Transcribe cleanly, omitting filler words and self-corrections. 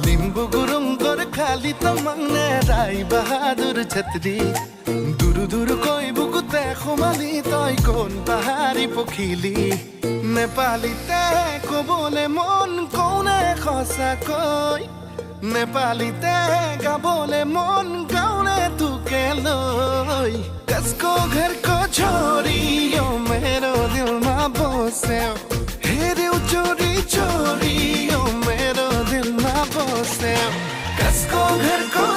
लिम्बू गुरुङ गोर्खाली तमङ्ने राई बहादुर छेत्री दुरु दुरु कोही बुकु खुमाली तै कोन पहाडी पोखिली नेपाली को बोले मन कौने खसा कोई नेपाली का बोले मन गाउने तुके लोई कसको घरको छोरी यो मेरो दिलमा बस्यो हेर्यौ चोरी चोरी यो मेरो दिलमा बस्यो कसको घरको